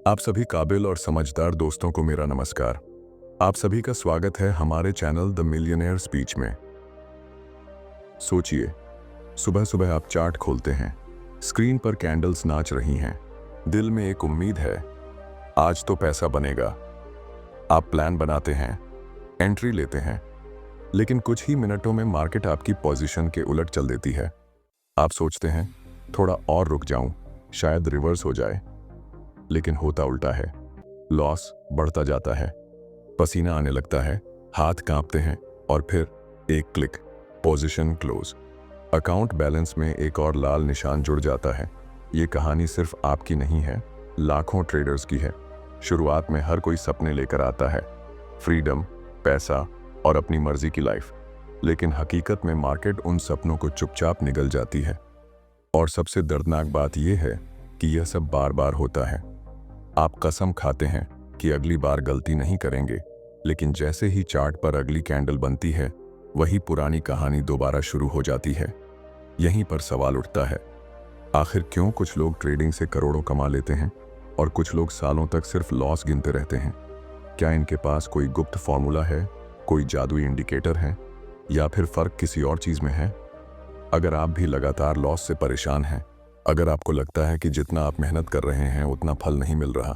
आप सभी काबिल और समझदार दोस्तों को मेरा नमस्कार। आप सभी का स्वागत है हमारे चैनल द मिलियनेयर स्पीच में। सोचिए, सुबह सुबह आप चार्ट खोलते हैं, स्क्रीन पर कैंडल्स नाच रही हैं, दिल में एक उम्मीद है, आज तो पैसा बनेगा। आप प्लान बनाते हैं, एंट्री लेते हैं, लेकिन कुछ ही मिनटों में मार्केट आपकी पोजीशन के उलट चल देती है। आप सोचते हैं, थोड़ा और रुक जाऊं, शायद रिवर्स हो जाए, लेकिन होता उल्टा है। लॉस बढ़ता जाता है, पसीना आने लगता है, हाथ कांपते हैं और फिर एक click, position close. Account balance में एक और लाल निशान जुड़ जाता है। ये कहानी सिर्फ आपकी नहीं है, लाखों ट्रेडर्स की है। शुरुआत में हर कोई सपने लेकर आता है, फ्रीडम, पैसा और अपनी मर्जी की लाइफ, लेकिन हकीकत में मार्केट उन सपनों को चुपचाप निगल जाती है। और सबसे दर्दनाक बात यह है कि यह सब बार बार होता है। आप कसम खाते हैं कि अगली बार गलती नहीं करेंगे, लेकिन जैसे ही चार्ट पर अगली कैंडल बनती है, वही पुरानी कहानी दोबारा शुरू हो जाती है। यहीं पर सवाल उठता है, आखिर क्यों कुछ लोग ट्रेडिंग से करोड़ों कमा लेते हैं और कुछ लोग सालों तक सिर्फ लॉस गिनते रहते हैं? क्या इनके पास कोई गुप्त फॉर्मूला है, कोई जादुई इंडिकेटर है, या फिर फर्क किसी और चीज में है? अगर आप भी लगातार लॉस से परेशान हैं, अगर आपको लगता है कि जितना आप मेहनत कर रहे हैं उतना फल नहीं मिल रहा,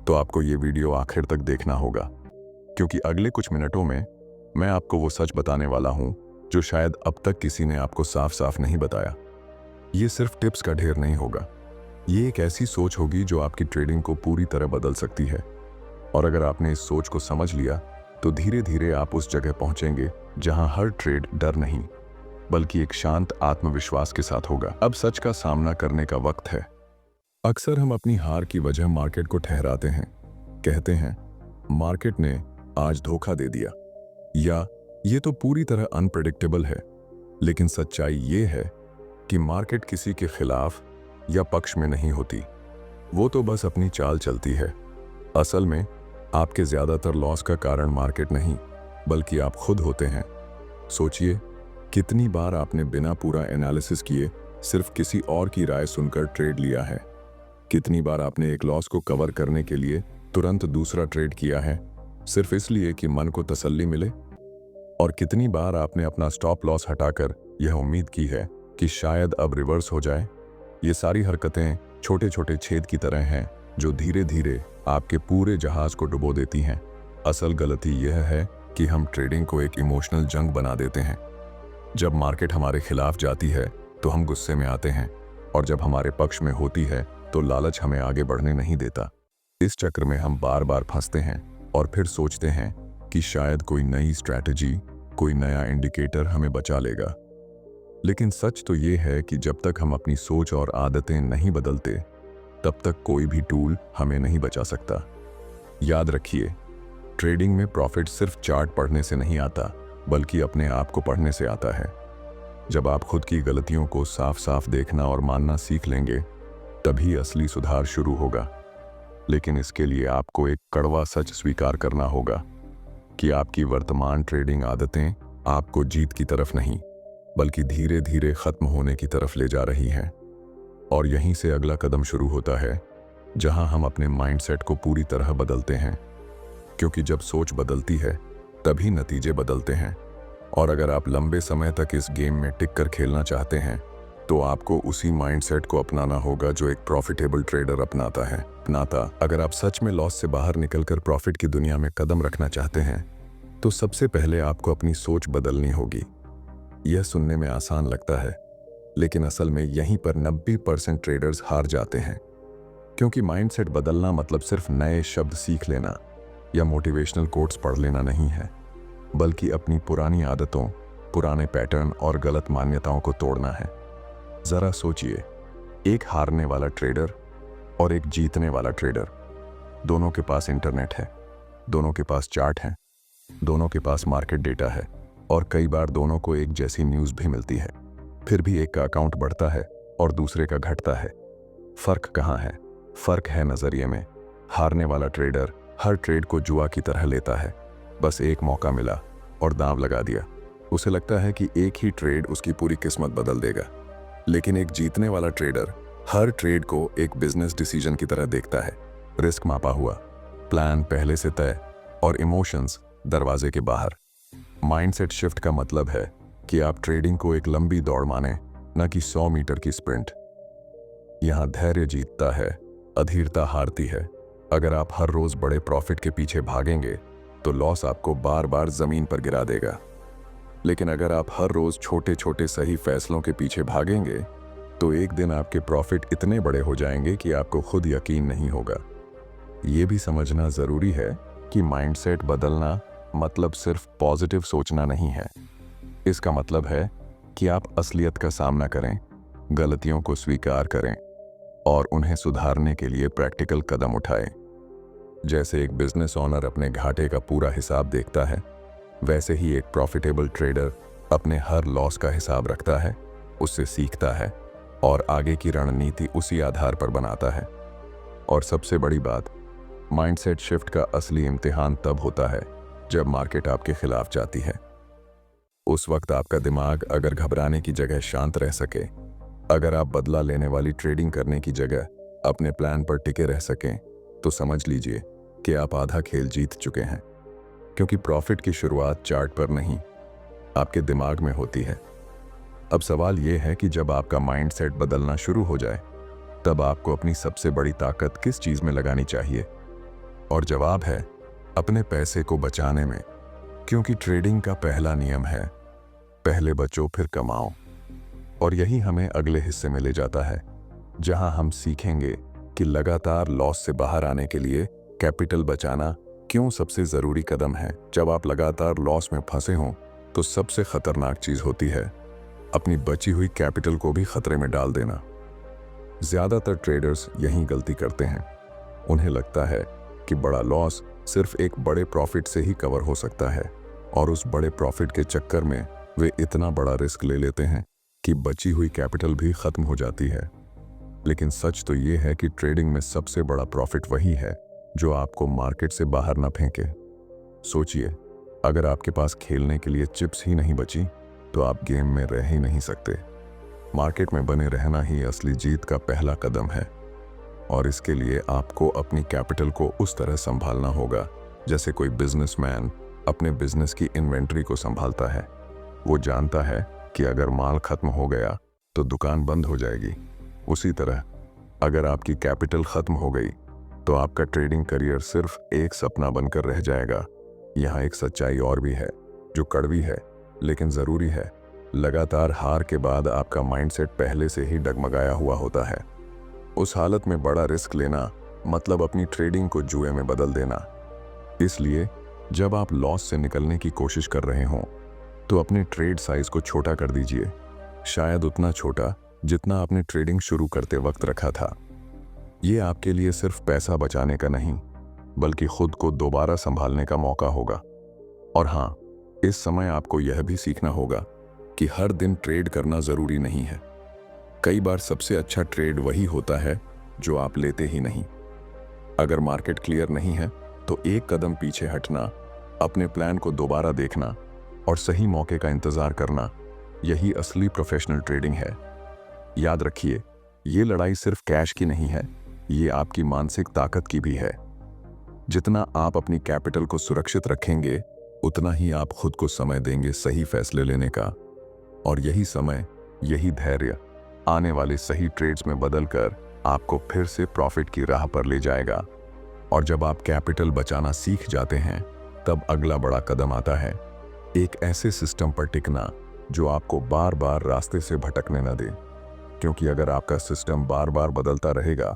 तो आपको ये वीडियो आखिर तक देखना होगा, क्योंकि अगले कुछ मिनटों में मैं आपको वो सच बताने वाला हूं जो शायद अब तक किसी ने आपको साफ साफ नहीं बताया। ये सिर्फ टिप्स का ढेर नहीं होगा, ये एक ऐसी सोच होगी जो आपकी ट्रेडिंग को पूरी तरह बदल सकती है। और अगर आपने इस सोच को समझ लिया, तो धीरे धीरे आप उस जगह पहुंचेंगे जहां हर ट्रेड डर नहीं, बल्कि एक शांत आत्मविश्वास के साथ होगा। अब सच का सामना करने का वक्त है। अक्सर हम अपनी हार की वजह मार्केट को ठहराते हैं, कहते हैं मार्केट ने आज धोखा दे दिया, या ये तो पूरी तरह अनप्रेडिक्टेबल है। लेकिन सच्चाई ये है कि मार्केट किसी के खिलाफ या पक्ष में नहीं होती, वो तो बस अपनी चाल चलती है। असल में आपके ज्यादातर लॉस का कारण मार्केट नहीं, बल्कि आप खुद होते हैं। सोचिए, कितनी बार आपने बिना पूरा एनालिसिस किए सिर्फ किसी और की राय सुनकर ट्रेड लिया है? कितनी बार आपने एक लॉस को कवर करने के लिए तुरंत दूसरा ट्रेड किया है, सिर्फ इसलिए कि मन को तसल्ली मिले? और कितनी बार आपने अपना स्टॉप लॉस हटाकर यह उम्मीद की है कि शायद अब रिवर्स हो जाए? ये सारी हरकतें छोटे छोटे छेद की तरह हैं जो धीरे धीरे आपके पूरे जहाज को डुबो देती हैं। असल गलती यह है कि हम ट्रेडिंग को एक इमोशनल जंग बना देते हैं। जब मार्केट हमारे खिलाफ जाती है तो हम गुस्से में आते हैं, और जब हमारे पक्ष में होती है तो लालच हमें आगे बढ़ने नहीं देता। इस चक्र में हम बार बार फंसते हैं और फिर सोचते हैं कि शायद कोई नई स्ट्रैटेजी, कोई नया इंडिकेटर हमें बचा लेगा। लेकिन सच तो ये है कि जब तक हम अपनी सोच और आदतें नहीं बदलते, तब तक कोई भी टूल हमें नहीं बचा सकता। याद रखिए, ट्रेडिंग में प्रॉफिट सिर्फ चार्ट पढ़ने से नहीं आता, बल्कि अपने आप को पढ़ने से आता है। जब आप खुद की गलतियों को साफ साफ देखना और मानना सीख लेंगे, तभी असली सुधार शुरू होगा। लेकिन इसके लिए आपको एक कड़वा सच स्वीकार करना होगा कि आपकी वर्तमान ट्रेडिंग आदतें आपको जीत की तरफ नहीं, बल्कि धीरे धीरे खत्म होने की तरफ ले जा रही हैं। और यहीं से अगला कदम शुरू होता है, जहां हम अपने माइंडसेट को पूरी तरह बदलते हैं। क्योंकि जब सोच बदलती है, तभी नतीजे बदलते हैं। और अगर आप लंबे समय तक इस गेम में टिक कर खेलना चाहते हैं, तो आपको उसी माइंडसेट को अपनाना होगा जो एक प्रॉफिटेबल ट्रेडर अपनाता है। अगर आप सच में लॉस से बाहर निकलकर प्रॉफिट की दुनिया में कदम रखना चाहते हैं, तो सबसे पहले आपको अपनी सोच बदलनी होगी। यह सुनने में आसान लगता है, लेकिन असल में यहीं पर 90% ट्रेडर्स हार जाते हैं। क्योंकि माइंडसेट बदलना मतलब सिर्फ नए शब्द सीख लेना या मोटिवेशनल कोट्स पढ़ लेना नहीं है, बल्कि अपनी पुरानी आदतों, पुराने पैटर्न और गलत मान्यताओं को तोड़ना है। जरा सोचिए, एक हारने वाला ट्रेडर और एक जीतने वाला ट्रेडर, दोनों के पास इंटरनेट है, दोनों के पास चार्ट है, दोनों के पास मार्केट डेटा है, और कई बार दोनों को एक जैसी न्यूज़ भी मिलती है। फिर भी एक का अकाउंट बढ़ता है और दूसरे का घटता है। फर्क कहाँ है? फर्क है नजरिए में। हारने वाला ट्रेडर हर ट्रेड को जुआ की तरह लेता है। बस एक मौका मिला और दांव लगा दिया। उसे लगता है कि एक ही ट्रेड उसकी पूरी किस्मत बदल देगा। लेकिन एक जीतने वाला ट्रेडर हर ट्रेड को एक बिजनेस डिसीजन की तरह देखता है। रिस्क मापा हुआ, प्लान पहले से तय और इमोशंस दरवाजे के बाहर। माइंडसेट शिफ्ट का मतलब है कि आप ट्रेडिंग को एक लंबी दौड़ माने, न कि 100 मीटर की स्प्रिंट। यहां धैर्य जीतता है, अधीरता हारती है। अगर आप हर रोज बड़े प्रॉफिट के पीछे भागेंगे तो लॉस आपको बार बार जमीन पर गिरा देगा। लेकिन अगर आप हर रोज छोटे छोटे सही फैसलों के पीछे भागेंगे तो एक दिन आपके प्रॉफिट इतने बड़े हो जाएंगे कि आपको खुद यकीन नहीं होगा। ये भी समझना जरूरी है कि माइंडसेट बदलना मतलब सिर्फ पॉजिटिव सोचना नहीं है। इसका मतलब है कि आप असलियत का सामना करें, गलतियों को स्वीकार करें और उन्हें सुधारने के लिए प्रैक्टिकल कदम उठाएं। जैसे एक बिजनेस ओनर अपने घाटे का पूरा हिसाब देखता है, वैसे ही एक प्रॉफिटेबल ट्रेडर अपने हर लॉस का हिसाब रखता है, उससे सीखता है और आगे की रणनीति उसी आधार पर बनाता है। और सबसे बड़ी बात, माइंडसेट शिफ्ट का असली इम्तिहान तब होता है जब मार्केट आपके खिलाफ जाती है। उस वक्त आपका दिमाग अगर घबराने की जगह शांत रह सके, अगर आप बदला लेने वाली ट्रेडिंग करने की जगह अपने प्लान पर टिके रह सकें, तो समझ लीजिए कि आप आधा खेल जीत चुके हैं। क्योंकि प्रॉफिट की शुरुआत चार्ट पर नहीं, आपके दिमाग में होती है। अब सवाल यह है कि जब आपका माइंडसेट बदलना शुरू हो जाए, तब आपको अपनी सबसे बड़ी ताकत किस चीज में लगानी चाहिए? और जवाब है अपने पैसे को बचाने में। क्योंकि ट्रेडिंग का पहला नियम है पहले बचो फिर कमाओ। और यही हमें अगले हिस्से में ले जाता है, जहां हम सीखेंगे कि लगातार लॉस से बाहर आने के लिए कैपिटल बचाना क्यों सबसे जरूरी कदम है। जब आप लगातार लॉस में फंसे हों तो सबसे खतरनाक चीज होती है अपनी बची हुई कैपिटल को भी खतरे में डाल देना। ज्यादातर ट्रेडर्स यही गलती करते हैं। उन्हें लगता है कि बड़ा लॉस सिर्फ एक बड़े प्रॉफिट से ही कवर हो सकता है, और उस बड़े प्रॉफिट के चक्कर में वे इतना बड़ा रिस्क ले लेते हैं कि बची हुई कैपिटल भी खत्म हो जाती है। लेकिन सच तो ये है कि ट्रेडिंग में सबसे बड़ा प्रॉफिट वही है जो आपको मार्केट से बाहर ना फेंके। सोचिए, अगर आपके पास खेलने के लिए चिप्स ही नहीं बची तो आप गेम में रह ही नहीं सकते। मार्केट में बने रहना ही असली जीत का पहला कदम है, और इसके लिए आपको अपनी कैपिटल को उस तरह संभालना होगा जैसे कोई बिजनेसमैन अपने बिजनेस की इन्वेंट्री को संभालता है। वो जानता है कि अगर माल खत्म हो गया तो दुकान बंद हो जाएगी। उसी तरह अगर आपकी कैपिटल खत्म हो गई तो आपका ट्रेडिंग करियर सिर्फ एक सपना बनकर रह जाएगा। यहाँ एक सच्चाई और भी है जो कड़वी है लेकिन जरूरी है। लगातार हार के बाद आपका माइंडसेट पहले से ही डगमगाया हुआ होता है। उस हालत में बड़ा रिस्क लेना मतलब अपनी ट्रेडिंग को जुए में बदल देना। इसलिए जब आप लॉस से निकलने की कोशिश कर रहे हों तो अपने ट्रेड साइज को छोटा कर दीजिए, शायद उतना छोटा जितना आपने ट्रेडिंग शुरू करते वक्त रखा था। ये आपके लिए सिर्फ पैसा बचाने का नहीं, बल्कि खुद को दोबारा संभालने का मौका होगा। और हाँ, इस समय आपको यह भी सीखना होगा कि हर दिन ट्रेड करना जरूरी नहीं है। कई बार सबसे अच्छा ट्रेड वही होता है जो आप लेते ही नहीं। अगर मार्केट क्लियर नहीं है तो एक कदम पीछे हटना, अपने प्लान को दोबारा देखना और सही मौके का इंतजार करना, यही असली प्रोफेशनल ट्रेडिंग है। याद रखिए, ये लड़ाई सिर्फ कैश की नहीं है, ये आपकी मानसिक ताकत की भी है। जितना आप अपनी कैपिटल को सुरक्षित रखेंगे, उतना ही आप खुद को समय देंगे सही फैसले लेने का। और यही समय, यही धैर्य आने वाले सही ट्रेड्स में बदलकर आपको फिर से प्रॉफिट की राह पर ले जाएगा। और जब आप कैपिटल बचाना सीख जाते हैं, तब अगला बड़ा कदम आता है एक ऐसे सिस्टम पर टिकना जो आपको बार बार रास्ते से भटकने न दे। क्योंकि अगर आपका सिस्टम बार बार बदलता रहेगा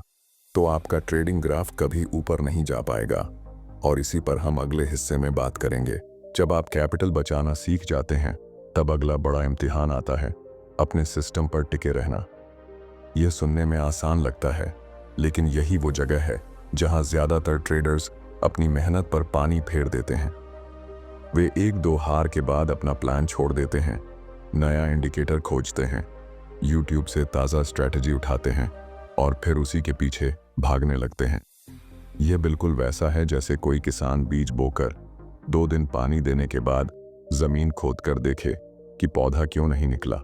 तो आपका ट्रेडिंग ग्राफ कभी ऊपर नहीं जा पाएगा। और इसी पर हम अगले हिस्से में बात करेंगे। जब आप कैपिटल बचाना सीख जाते हैं, तब अगला बड़ा इम्तिहान आता है अपने सिस्टम पर टिके रहना। यह सुनने में आसान लगता है, लेकिन यही वो जगह है जहां ज्यादातर ट्रेडर्स अपनी मेहनत पर पानी फेर देते हैं। वे एक दो हार के बाद अपना प्लान छोड़ देते हैं, नया इंडिकेटर खोजते हैं, YouTube से ताज़ा स्ट्रैटेजी उठाते हैं और फिर उसी के पीछे भागने लगते हैं। यह बिल्कुल वैसा है जैसे कोई किसान बीज बोकर 2 दिन पानी देने के बाद जमीन खोद कर देखे कि पौधा क्यों नहीं निकला।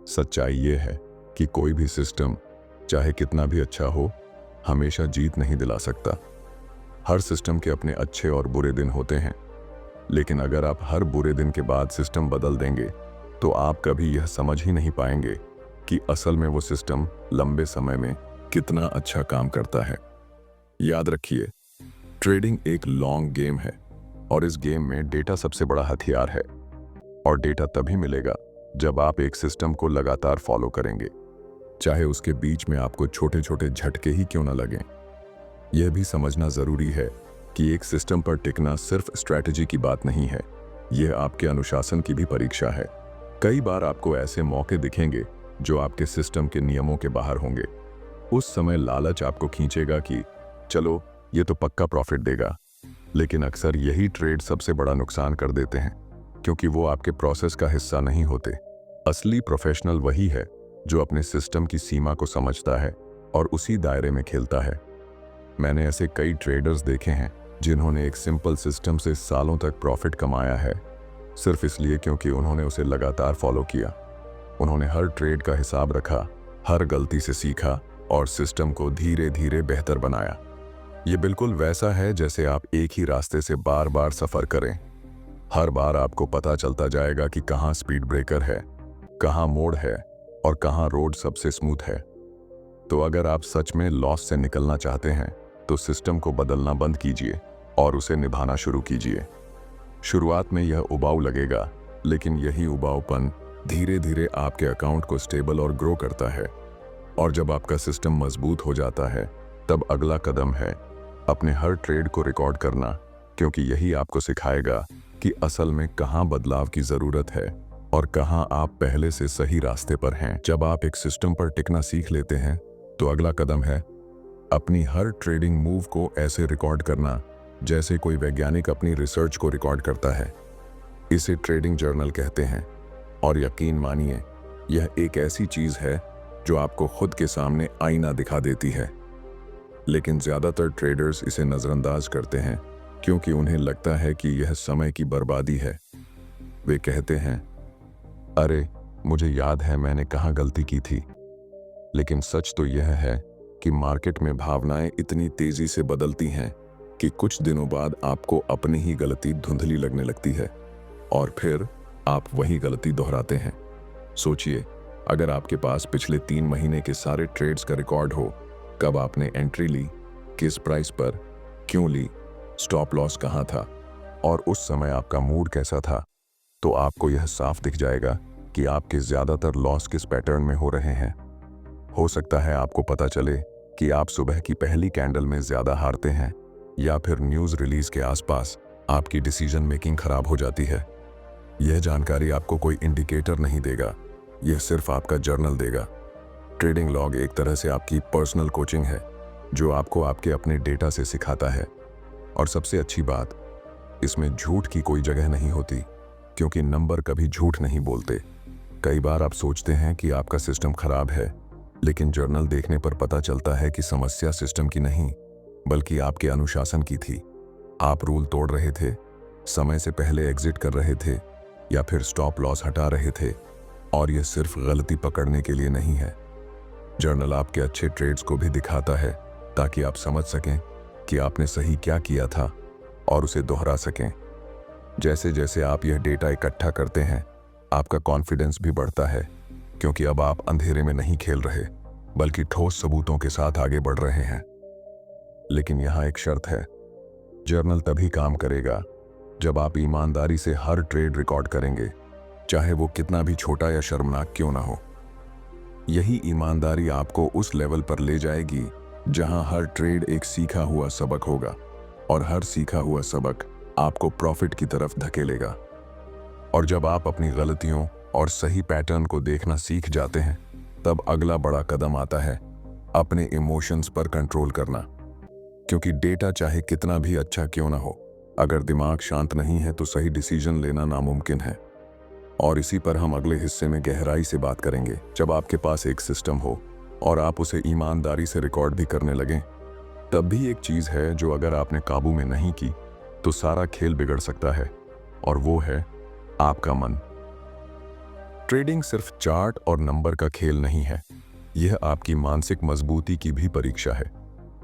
सच्चाई यह है कि कोई भी सिस्टम, चाहे कितना भी अच्छा हो, हमेशा जीत नहीं दिला सकता। हर सिस्टम के अपने अच्छे और बुरे दिन होते हैं, लेकिन अगर आप हर बुरे दिन के बाद सिस्टम बदल देंगे तो आप कभी यह समझ ही नहीं पाएंगे कि असल में वो सिस्टम लंबे समय में कितना अच्छा काम करता है। याद रखिए, ट्रेडिंग एक लॉन्ग गेम है और इस गेम में डेटा सबसे बड़ा हथियार है। और डेटा तभी मिलेगा जब आप एक सिस्टम को लगातार फॉलो करेंगे, चाहे उसके बीच में आपको छोटे छोटे झटके ही क्यों न लगें। यह भी समझना जरूरी है कि एक सिस्टम पर टिकना सिर्फ स्ट्रैटेजी की बात नहीं है, यह आपके अनुशासन की भी परीक्षा है। कई बार आपको ऐसे मौके दिखेंगे जो आपके सिस्टम के नियमों के बाहर होंगे। उस समय लालच आपको खींचेगा कि चलो ये तो पक्का प्रॉफिट देगा, लेकिन अक्सर यही ट्रेड सबसे बड़ा नुकसान कर देते हैं, क्योंकि वो आपके प्रोसेस का हिस्सा नहीं होते। असली प्रोफेशनल वही है जो अपने सिस्टम की सीमा को समझता है और उसी दायरे में खेलता है। मैंने ऐसे कई ट्रेडर्स देखे हैं जिन्होंने एक सिंपल सिस्टम से सालों तक प्रॉफिट कमाया है, सिर्फ इसलिए क्योंकि उन्होंने उसे लगातार फॉलो किया। उन्होंने हर ट्रेड का हिसाब रखा, हर गलती से सीखा और सिस्टम को धीरे धीरे बेहतर बनाया। ये बिल्कुल वैसा है जैसे आप एक ही रास्ते से बार बार सफर करें। हर बार आपको पता चलता जाएगा कि कहाँ स्पीड ब्रेकर है, कहाँ मोड़ है और कहाँ रोड सबसे स्मूथ है। तो अगर आप सच में लॉस से निकलना चाहते हैं तो सिस्टम को बदलना बंद कीजिए और उसे निभाना शुरू कीजिए। शुरुआत में यह उबाऊ लगेगा, लेकिन यही उबाऊपन धीरे धीरे आपके अकाउंट को स्टेबल और ग्रो करता है। और जब आपका सिस्टम मजबूत हो जाता है, तब अगला कदम है अपने हर ट्रेड को रिकॉर्ड करना, क्योंकि यही आपको सिखाएगा कि असल में कहाँ बदलाव की जरूरत है और कहाँ आप पहले से सही रास्ते पर हैं। जब आप एक सिस्टम पर टिकना सीख लेते हैं तो अगला कदम है अपनी हर ट्रेडिंग मूव को ऐसे रिकॉर्ड करना जैसे कोई वैज्ञानिक अपनी रिसर्च को रिकॉर्ड करता है। इसे ट्रेडिंग जर्नल कहते हैं और यकीन मानिए, यह एक ऐसी चीज है जो आपको खुद के सामने आईना दिखा देती है। लेकिन ज्यादातर ट्रेडर्स इसे नजरअंदाज करते हैं क्योंकि उन्हें लगता है कि यह समय की बर्बादी है। वे कहते हैं, अरे मुझे याद है मैंने कहाँ गलती की थी। लेकिन सच तो यह है कि मार्केट में भावनाएं इतनी तेजी से बदलती हैं कि कुछ दिनों बाद आपको अपनी ही गलती धुंधली लगने लगती है और फिर आप वही गलती दोहराते हैं। सोचिए, अगर आपके पास पिछले 3 महीने के सारे ट्रेड्स का रिकॉर्ड हो, कब आपने एंट्री ली, किस प्राइस पर, क्यों ली, स्टॉप लॉस कहाँ था और उस समय आपका मूड कैसा था, तो आपको यह साफ दिख जाएगा कि आपके ज्यादातर लॉस किस पैटर्न में हो रहे हैं। हो सकता है आपको पता चले कि आप सुबह की पहली कैंडल में ज्यादा हारते हैं या फिर न्यूज़ रिलीज के आसपास आपकी डिसीजन मेकिंग खराब हो जाती है। यह जानकारी आपको कोई इंडिकेटर नहीं देगा, यह सिर्फ आपका जर्नल देगा। ट्रेडिंग लॉग एक तरह से आपकी पर्सनल कोचिंग है जो आपको आपके अपने डेटा से सिखाता है। और सबसे अच्छी बात, इसमें झूठ की कोई जगह नहीं होती, क्योंकि नंबर कभी झूठ नहीं बोलते। कई बार आप सोचते हैं कि आपका सिस्टम खराब है, लेकिन जर्नल देखने पर पता चलता है कि समस्या सिस्टम की नहीं बल्कि आपके अनुशासन की थी। आप रूल तोड़ रहे थे, समय से पहले एग्जिट कर रहे थे या फिर स्टॉप लॉस हटा रहे थे, और यह सिर्फ गलती पकड़ने के लिए नहीं है। जर्नल आपके अच्छे ट्रेड्स को भी दिखाता है ताकि आप समझ सकें कि आपने सही क्या किया था और उसे दोहरा सकें। जैसे जैसे आप यह डेटा इकट्ठा करते हैं, आपका कॉन्फिडेंस भी बढ़ता है, क्योंकि अब आप अंधेरे में नहीं खेल रहे बल्कि ठोस सबूतों के साथ आगे बढ़ रहे हैं। लेकिन यहाँ एक शर्त है, जर्नल तभी काम करेगा जब आप ईमानदारी से हर ट्रेड रिकॉर्ड करेंगे, चाहे वो कितना भी छोटा या शर्मनाक क्यों ना हो। यही ईमानदारी आपको उस लेवल पर ले जाएगी जहां हर ट्रेड एक सीखा हुआ सबक होगा और हर सीखा हुआ सबक आपको प्रॉफिट की तरफ धकेलेगा। और जब आप अपनी गलतियों और सही पैटर्न को देखना सीख जाते हैं, तब अगला बड़ा कदम आता है अपने इमोशंस पर कंट्रोल करना। क्योंकि डेटा चाहे कितना भी अच्छा क्यों ना हो, अगर दिमाग शांत नहीं है तो सही डिसीजन लेना नामुमकिन है। और इसी पर हम अगले हिस्से में गहराई से बात करेंगे। जब आपके पास एक सिस्टम हो और आप उसे ईमानदारी से रिकॉर्ड भी करने लगें, तब भी एक चीज है जो अगर आपने काबू में नहीं की तो सारा खेल बिगड़ सकता है, और वो है आपका मन। ट्रेडिंग सिर्फ चार्ट और नंबर का खेल नहीं है, यह आपकी मानसिक मजबूती की भी परीक्षा है।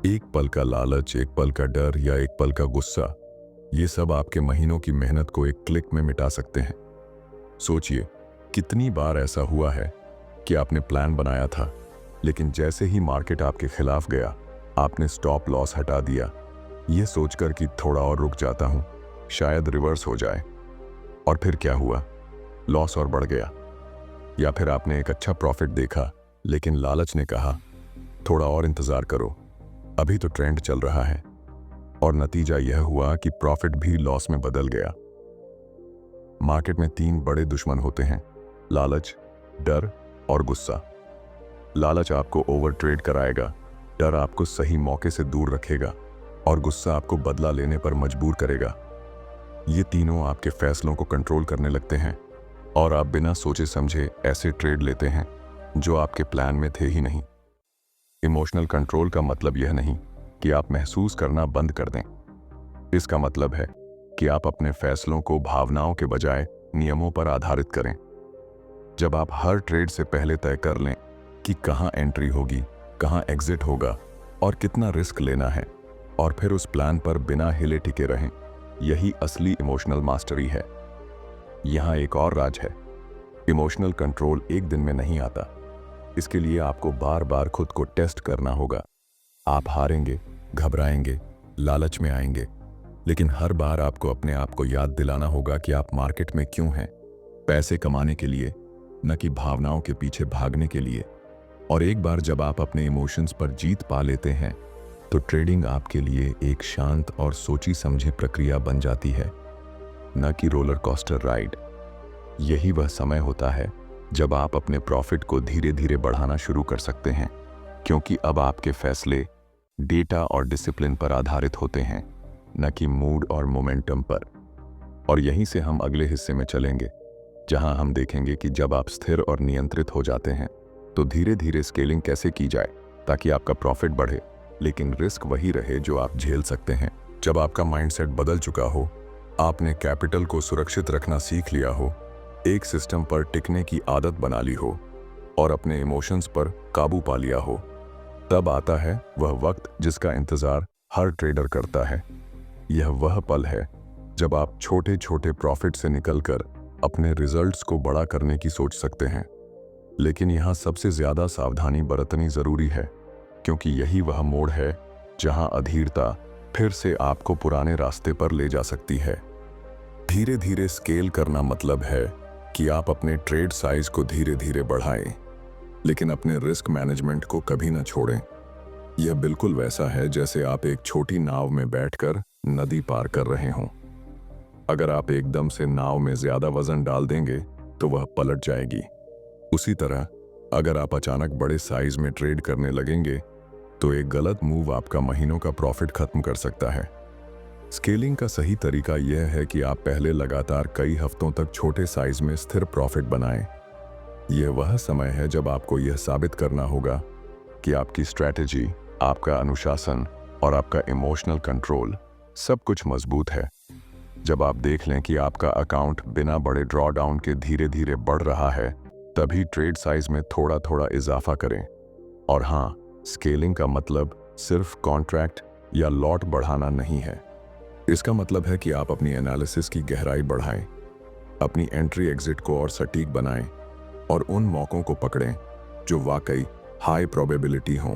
एक पल का लालच, एक पल का डर या एक पल का गुस्सा, ये सब आपके महीनों की मेहनत को एक क्लिक में मिटा सकते हैं। सोचिए, कितनी बार ऐसा हुआ है कि आपने प्लान बनाया था, लेकिन जैसे ही मार्केट आपके खिलाफ गया, आपने स्टॉप लॉस हटा दिया, ये सोचकर कि थोड़ा और रुक जाता हूं, शायद रिवर्स हो जाए। और फिर क्या हुआ? लॉस और बढ़ गया। या फिर आपने एक अच्छा प्रॉफिट देखा, लेकिन लालच ने कहा थोड़ा और इंतजार करो, अभी तो ट्रेंड चल रहा है, और नतीजा यह हुआ कि प्रॉफिट भी लॉस में बदल गया। मार्केट में 3 बड़े दुश्मन होते हैं: लालच, डर और गुस्सा। लालच आपको ओवर ट्रेड कराएगा, डर आपको सही मौके से दूर रखेगा, और गुस्सा आपको बदला लेने पर मजबूर करेगा। ये तीनों आपके फैसलों को कंट्रोल करने लगते हैं, और आप बिना सोचे समझे ऐसे ट्रेड लेते हैं जो आपके प्लान में थे ही नहीं। इमोशनल कंट्रोल का मतलब यह नहीं कि आप महसूस करना बंद कर दें। इसका मतलब है कि आप अपने फैसलों को भावनाओं के बजाय नियमों पर आधारित करें। जब आप हर ट्रेड से पहले तय कर लें कि कहां एंट्री होगी, कहां एग्जिट होगा और कितना रिस्क लेना है, और फिर उस प्लान पर बिना हिले टिके रहें, यही असली इमोशनल मास्टरी है। यहां एक और राज है, इमोशनल कंट्रोल एक दिन में नहीं आता। इसके लिए आपको बार बार खुद को टेस्ट करना होगा। आप हारेंगे, घबराएंगे, लालच में आएंगे, लेकिन हर बार आपको अपने आप को याद दिलाना होगा कि आप मार्केट में क्यों हैं, पैसे कमाने के लिए, न कि भावनाओं के पीछे भागने के लिए। और एक बार जब आप अपने इमोशंस पर जीत पा लेते हैं, तो ट्रेडिंग आपके लिए एक शांत और सोची समझी प्रक्रिया बन जाती है, न कि रोलर कोस्टर राइड। यही वह समय होता है जब आप अपने प्रॉफिट को धीरे धीरे बढ़ाना शुरू कर सकते हैं, क्योंकि अब आपके फैसले डेटा और डिसिप्लिन पर आधारित होते हैं, न कि मूड और मोमेंटम पर। और यहीं से हम अगले हिस्से में चलेंगे, जहां हम देखेंगे कि जब आप स्थिर और नियंत्रित हो जाते हैं, तो धीरे धीरे स्केलिंग कैसे की जाए ताकि आपका प्रॉफिट बढ़े, लेकिन रिस्क वही रहे जो आप झेल सकते हैं। जब आपका माइंडसेट बदल चुका हो, आपने कैपिटल को सुरक्षित रखना सीख लिया हो, एक सिस्टम पर टिकने की आदत बना ली हो, और अपने इमोशंस पर काबू पा लिया हो, तब आता है वह वक्त जिसका इंतजार हर ट्रेडर करता है। यह वह पल है जब आप छोटे छोटे प्रॉफिट से निकलकर अपने रिजल्ट्स को बड़ा करने की सोच सकते हैं। लेकिन यहाँ सबसे ज्यादा सावधानी बरतनी जरूरी है, क्योंकि यही वह मोड़ है जहां अधीरता फिर से आपको पुराने रास्ते पर ले जा सकती है। धीरे धीरे स्केल करना मतलब है कि आप अपने ट्रेड साइज को धीरे धीरे बढ़ाएं, लेकिन अपने रिस्क मैनेजमेंट को कभी न छोड़ें। यह बिल्कुल वैसा है जैसे आप एक छोटी नाव में बैठकर नदी पार कर रहे हों। अगर आप एकदम से नाव में ज्यादा वजन डाल देंगे तो वह पलट जाएगी। उसी तरह अगर आप अचानक बड़े साइज में ट्रेड करने लगेंगे तो एक गलत मूव आपका महीनों का प्रॉफिट खत्म कर सकता है। स्केलिंग का सही तरीका यह है कि आप पहले लगातार कई हफ्तों तक छोटे साइज में स्थिर प्रॉफिट बनाएं। यह वह समय है जब आपको यह साबित करना होगा कि आपकी स्ट्रैटेजी, आपका अनुशासन और आपका इमोशनल कंट्रोल सब कुछ मजबूत है। जब आप देख लें कि आपका अकाउंट बिना बड़े ड्रॉ डाउन के धीरे धीरे बढ़ रहा है, तभी ट्रेड साइज में थोड़ा थोड़ा इजाफा करें। और हाँ, स्केलिंग का मतलब सिर्फ कॉन्ट्रैक्ट या लॉट बढ़ाना नहीं है। इसका मतलब है कि आप अपनी एनालिसिस की गहराई बढ़ाएं, अपनी एंट्री एग्जिट को और सटीक बनाएं, और उन मौकों को पकड़ें जो वाकई हाई प्रोबेबिलिटी हों।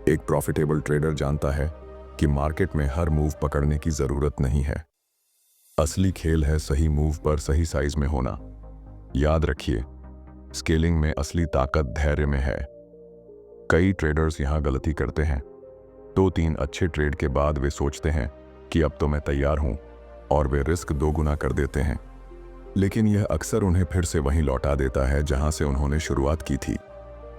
एक प्रॉफिटेबल ट्रेडर जानता है कि मार्केट में हर मूव पकड़ने की जरूरत नहीं है। असली खेल है सही मूव पर सही साइज में होना। याद रखिए, स्केलिंग में असली ताकत धैर्य में है। कई ट्रेडर्स यहां गलती करते हैं। 2-3 अच्छे ट्रेड के बाद वे सोचते हैं कि अब तो मैं तैयार हूं, और वे रिस्क 2 गुना कर देते हैं। लेकिन यह अक्सर उन्हें फिर से वहीं लौटा देता है जहां से उन्होंने शुरुआत की थी।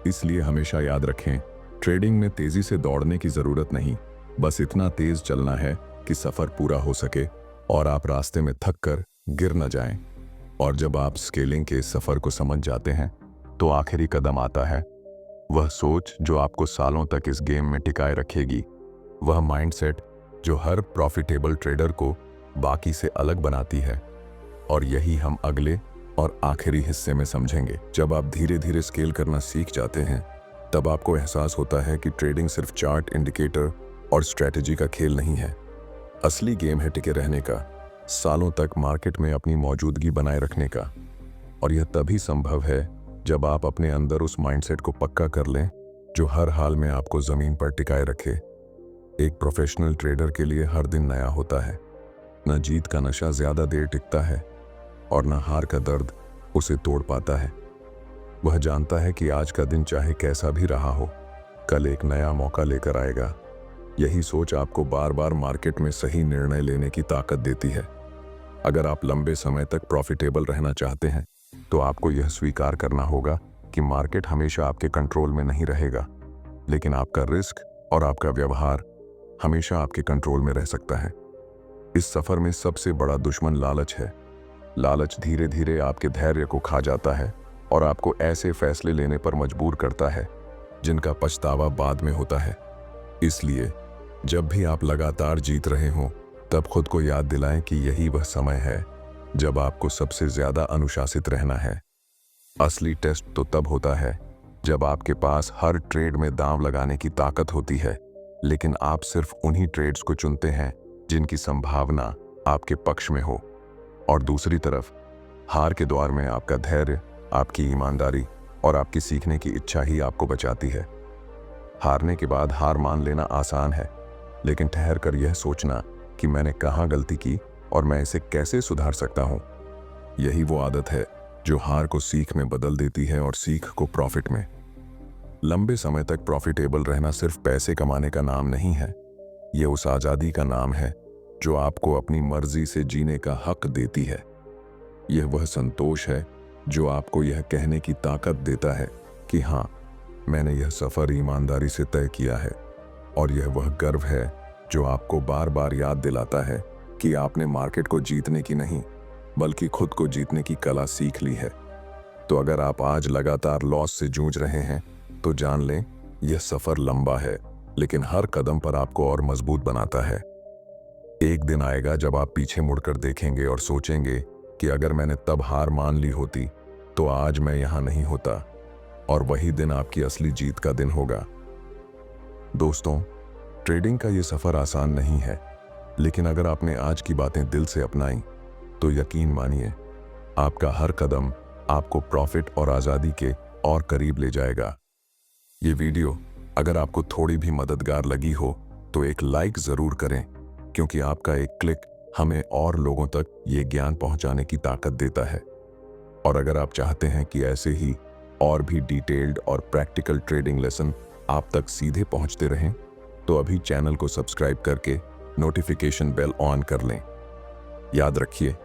इसलिए हमेशा याद रखें, ट्रेडिंग में तेजी से दौड़ने की जरूरत नहीं, बस इतना तेज चलना है कि सफर पूरा हो सके और आप रास्ते में थक कर गिर न जाएं। और जब आप स्केलिंग के सफर को समझ जाते हैं, तो आखिरी कदम आता है, वह सोच जो आपको सालों तक इस गेम में टिकाए रखेगी, वह माइंडसेट जो हर प्रॉफिटेबल ट्रेडर को बाकी से अलग बनाती है। और यही हम अगले और आखिरी हिस्से में समझेंगे। जब आप धीरे धीरे स्केल करना सीख जाते हैं, तब आपको एहसास होता है कि ट्रेडिंग सिर्फ चार्ट, इंडिकेटर और स्ट्रेटजी का खेल नहीं है। असली गेम है टिके रहने का, सालों तक मार्केट में अपनी मौजूदगी बनाए रखने का। और यह तभी संभव है जब आप अपने अंदर उस माइंडसेट को पक्का कर लें जो हर हाल में आपको जमीन पर टिकाए रखे। एक प्रोफेशनल ट्रेडर के लिए हर दिन नया होता है। न जीत का नशा ज्यादा देर टिकता है और न हार का दर्द उसे तोड़ पाता है। वह जानता है कि आज का दिन चाहे कैसा भी रहा हो, कल एक नया मौका लेकर आएगा। यही सोच आपको बार बार मार्केट में सही निर्णय लेने की ताकत देती है। अगर आप लंबे समय तक प्रॉफिटेबल रहना चाहते हैं तो आपको यह स्वीकार करना होगा कि मार्केट हमेशा आपके कंट्रोल में नहीं रहेगा, लेकिन आपका रिस्क और आपका व्यवहार हमेशा आपके कंट्रोल में रह सकता है। इस सफर में सबसे बड़ा दुश्मन लालच है। लालच धीरे धीरे आपके धैर्य को खा जाता है और आपको ऐसे फैसले लेने पर मजबूर करता है जिनका पछतावा बाद में होता है। इसलिए जब भी आप लगातार जीत रहे हों, तब खुद को याद दिलाएं कि यही वह समय है जब आपको सबसे ज्यादा अनुशासित रहना है। असली टेस्ट तो तब होता है जब आपके पास हर ट्रेड में दांव लगाने की ताकत होती है, लेकिन आप सिर्फ उन्हीं ट्रेड्स को चुनते हैं जिनकी संभावना आपके पक्ष में हो। और दूसरी तरफ हार के द्वार में आपका धैर्य, आपकी ईमानदारी और आपकी सीखने की इच्छा ही आपको बचाती है। हारने के बाद हार मान लेना आसान है, लेकिन ठहर कर यह सोचना कि मैंने कहाँ गलती की और मैं इसे कैसे सुधार सकता हूँ, यही वो आदत है जो हार को सीख में बदल देती है और सीख को प्रॉफिट में। लंबे समय तक प्रॉफिटेबल रहना सिर्फ पैसे कमाने का नाम नहीं है, ये उस आज़ादी का नाम है जो आपको अपनी मर्जी से जीने का हक देती है। यह वह संतोष है जो आपको यह कहने की ताकत देता है कि हाँ, मैंने यह सफ़र ईमानदारी से तय किया है। और यह वह गर्व है जो आपको बार बार याद दिलाता है कि आपने मार्केट को जीतने की नहीं, बल्कि खुद को जीतने की कला सीख ली है। तो अगर आप आज लगातार लॉस से जूझ रहे हैं तो जान लें, यह सफ़र लंबा है, लेकिन हर कदम पर आपको और मजबूत बनाता है। एक दिन आएगा जब आप पीछे मुड़कर देखेंगे और सोचेंगे कि अगर मैंने तब हार मान ली होती तो आज मैं यहाँ नहीं होता। और वही दिन आपकी असली जीत का दिन होगा। दोस्तों, ट्रेडिंग का ये सफ़र आसान नहीं है, लेकिन अगर आपने आज की बातें दिल से अपनाई तो यकीन मानिए, आपका हर कदम आपको प्रॉफिट और आज़ादी के और करीब ले जाएगा। ये वीडियो अगर आपको थोड़ी भी मददगार लगी हो तो एक लाइक ज़रूर करें, क्योंकि आपका एक क्लिक हमें और लोगों तक ये ज्ञान पहुंचाने की ताकत देता है। और अगर आप चाहते हैं कि ऐसे ही और भी डिटेल्ड और प्रैक्टिकल ट्रेडिंग लेसन आप तक सीधे पहुंचते रहें, तो अभी चैनल को सब्सक्राइब करके नोटिफिकेशन बेल ऑन कर लें। याद रखिए,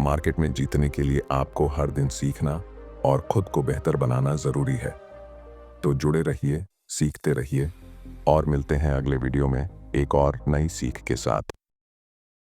मार्केट में जीतने के लिए आपको हर दिन सीखना और खुद को बेहतर बनाना ज़रूरी है। तो जुड़े रहिए, सीखते रहिए और मिलते हैं अगले वीडियो में एक और नई सीख के साथ।